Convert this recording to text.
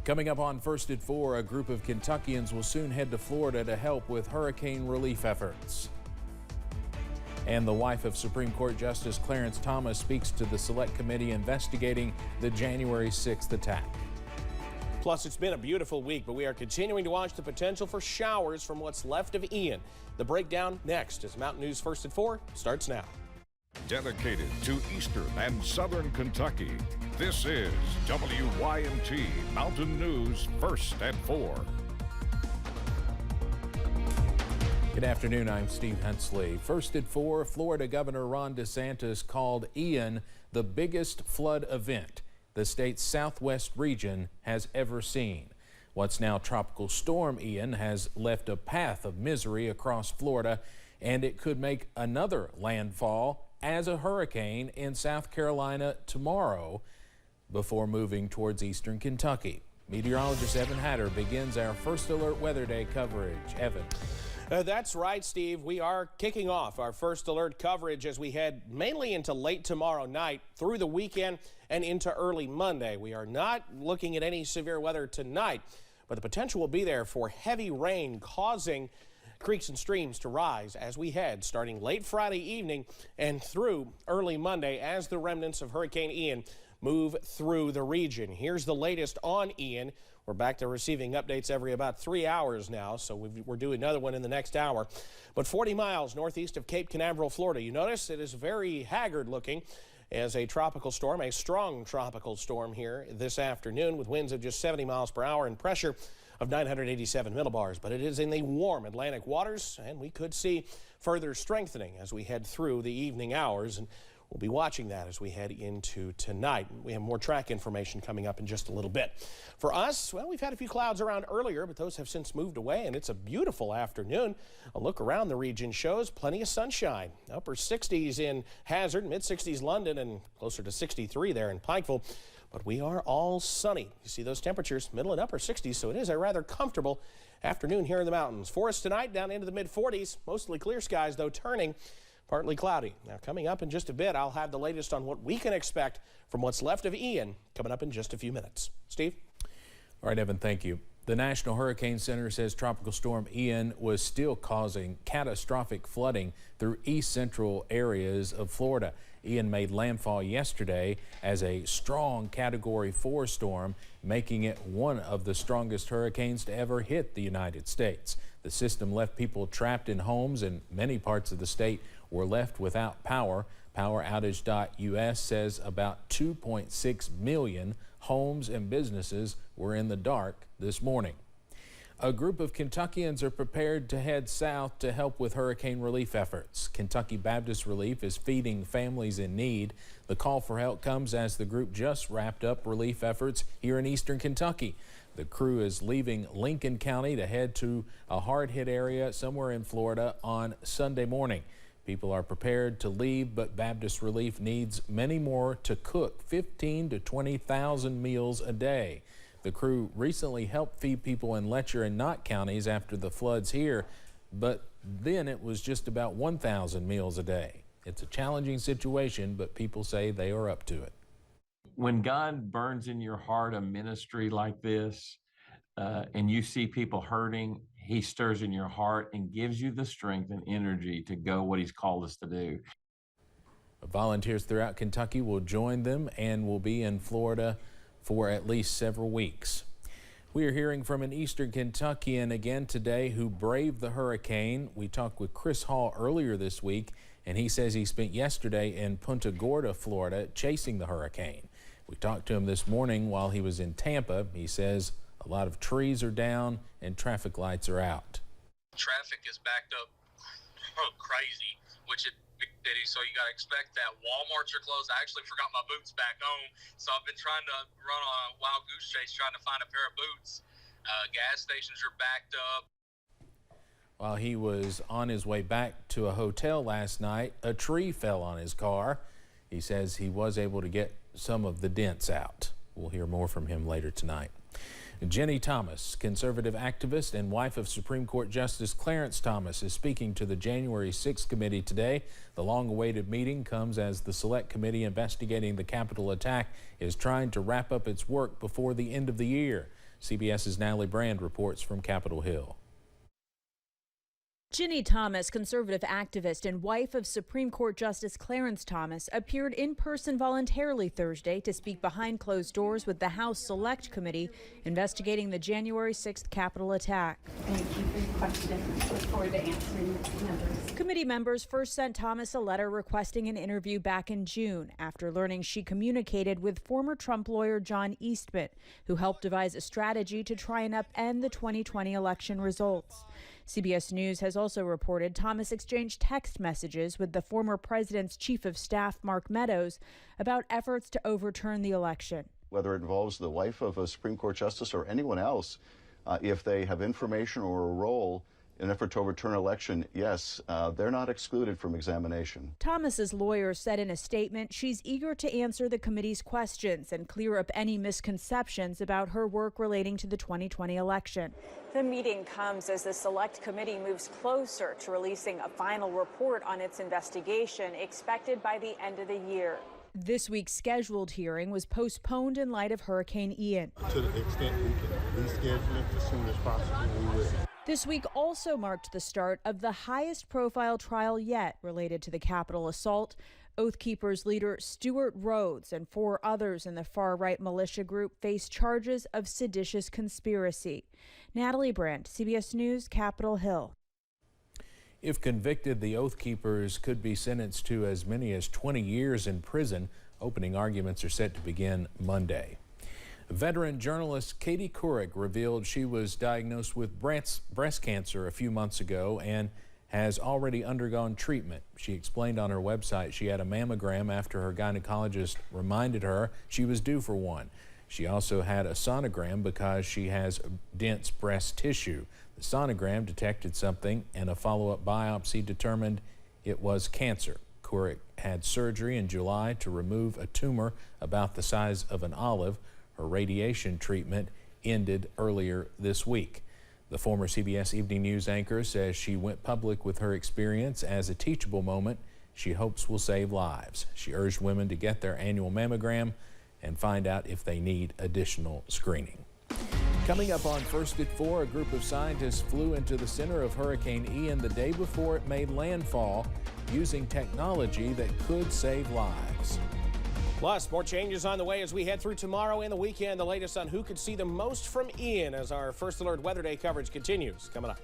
Coming up on First at 4, a group of Kentuckians will soon head to Florida to help with hurricane relief efforts. And the wife of Supreme Court Justice Clarence Thomas speaks to the Select Committee investigating the January 6th attack. Plus, it's been a beautiful week, but we are continuing to watch the potential for showers from what's left of Ian. The breakdown next as Mountain News First at 4 starts now. Dedicated to Eastern and Southern Kentucky, this is WYMT Mountain News First at 4. Good afternoon, I'm Steve Hensley. First at 4, Florida Governor Ron DeSantis called Ian the biggest flood event the state's southwest region has ever seen. What's now Tropical Storm Ian has left a path of misery across Florida, and it could make another landfall as a hurricane in South Carolina tomorrow before moving towards eastern Kentucky. Meteorologist Evan Hatter begins our First Alert Weather Day coverage. Evan. That's right, Steve. We are kicking off our First Alert coverage as we head mainly into late tomorrow night, through the weekend, and into early Monday. We are not looking at any severe weather tonight, but the potential will be there for heavy rain causing creeks and streams to rise as we head starting late Friday evening and through early Monday as the remnants of Hurricane Ian move through the region. Here's the latest on Ian. We're back to receiving updates every about 3 hours now, so we're doing another one in the next hour. But 40 miles northeast of Cape Canaveral, Florida. You notice it is very haggard looking as a tropical storm, a strong tropical storm here this afternoon with winds of just 70 miles per hour and pressure of 987 millibars. But it is in the warm Atlantic waters, and we could see further strengthening as we head through the evening hours. And we'll be watching that as we head into tonight. We have more track information coming up in just a little bit. For us, well, we've had a few clouds around earlier, but those have since moved away, and it's a beautiful afternoon. A look around the region shows plenty of sunshine. Upper 60s in Hazard, mid-60s London, and closer to 63 there in Pikeville. But we are all sunny. You see those temperatures, middle and upper 60s, so it is a rather comfortable afternoon here in the mountains. For us tonight, down into the mid-40s, mostly clear skies, though turning partly cloudy. Now, coming up in just a bit, I'll have the latest on what we can expect from what's left of Ian coming up in just a few minutes. Steve? All right, Evan, thank you. The National Hurricane Center says Tropical Storm Ian was still causing catastrophic flooding through east central areas of Florida. Ian made landfall yesterday as a strong Category 4 storm, making it one of the strongest hurricanes to ever hit the United States. The system left people trapped in homes, and many parts of the state were left without power. PowerOutage.us says about 2.6 million homes and businesses were in the dark this morning. A group of Kentuckians are prepared to head south to help with hurricane relief efforts. Kentucky Baptist Relief is feeding families in need. The call for help comes as the group just wrapped up relief efforts here in eastern Kentucky. The crew is leaving Lincoln County to head to a hard-hit area somewhere in Florida on Sunday morning. People are prepared to leave, but Baptist Relief needs many more to cook 15,000 to 20,000 meals a day. The crew recently helped feed people in Letcher and Knott counties after the floods here, but then it was just about 1,000 meals a day. It's a challenging situation, but people say they are up to it. When God burns in your heart a ministry like this, and you see people hurting, he stirs in your heart and gives you the strength and energy to go what he's called us to do. Volunteers throughout Kentucky will join them and will be in Florida for at least several weeks. We are hearing from an eastern Kentuckian again today who braved the hurricane. We talked with Chris Hall earlier this week, and he says he spent yesterday in Punta Gorda, Florida, chasing the hurricane. We talked to him this morning while he was in Tampa. He says a lot of trees are down and traffic lights are out. Traffic is backed up crazy, which it city, so you got to expect that. Walmarts are closed. I actually forgot my boots back home, so I've been trying to run a wild goose chase trying to find a pair of boots. Gas stations are backed up. While he was on his way back to a hotel last night, a tree fell on his car. He says he was able to get some of the dents out. We'll hear more from him later tonight. Jenny Thomas, conservative activist and wife of Supreme Court Justice Clarence Thomas, is speaking to the January 6th committee today. The long-awaited meeting comes as the Select Committee investigating the Capitol attack is trying to wrap up its work before the end of the year. CBS's Natalie Brand reports from Capitol Hill. Ginny Thomas, conservative activist and wife of Supreme Court Justice Clarence Thomas, appeared in person voluntarily Thursday to speak behind closed doors with the House Select Committee investigating the January 6th Capitol attack. Thank you for your question. Look forward to answering members. Committee members first sent Thomas a letter requesting an interview back in June after learning she communicated with former Trump lawyer John Eastman, who helped devise a strategy to try and upend the 2020 election results. CBS News has also reported Thomas exchanged text messages with the former president's chief of staff, Mark Meadows, about efforts to overturn the election. Whether it involves the wife of a Supreme Court justice or anyone else, if they have information or a role in an effort to overturn an election, yes, they're not excluded from examination. Thomas's lawyer said in a statement she's eager to answer the committee's questions and clear up any misconceptions about her work relating to the 2020 election. The meeting comes as the Select Committee moves closer to releasing a final report on its investigation, expected by the end of the year. This week's scheduled hearing was postponed in light of Hurricane Ian. To the extent we can reschedule it as soon as possible, we will. This week also marked the start of the highest profile trial yet related to the Capitol assault. Oath Keepers leader Stuart Rhodes and 4 others in the far-right militia group face charges of seditious conspiracy. Natalie Brandt, CBS News, Capitol Hill. If convicted, the Oath Keepers could be sentenced to as many as 20 years in prison. Opening arguments are set to begin Monday. Veteran journalist Katie Couric revealed she was diagnosed with breast cancer a few months ago and has already undergone treatment. She explained on her website she had a mammogram after her gynecologist reminded her she was due for one. She also had a sonogram because she has dense breast tissue. The sonogram detected something and a follow-up biopsy determined it was cancer. Couric had surgery in July to remove a tumor about the size of an olive. Her radiation treatment ended earlier this week. The former CBS Evening News anchor says she went public with her experience as a teachable moment she hopes will save lives. She urged women to get their annual mammogram and find out if they need additional screening. Coming up on First at 4, a group of scientists flew into the center of Hurricane Ian the day before it made landfall using technology that could save lives. Plus, more changes on the way as we head through tomorrow and the weekend. The latest on who could see the most from Ian as our First Alert Weather Day coverage continues. Coming up.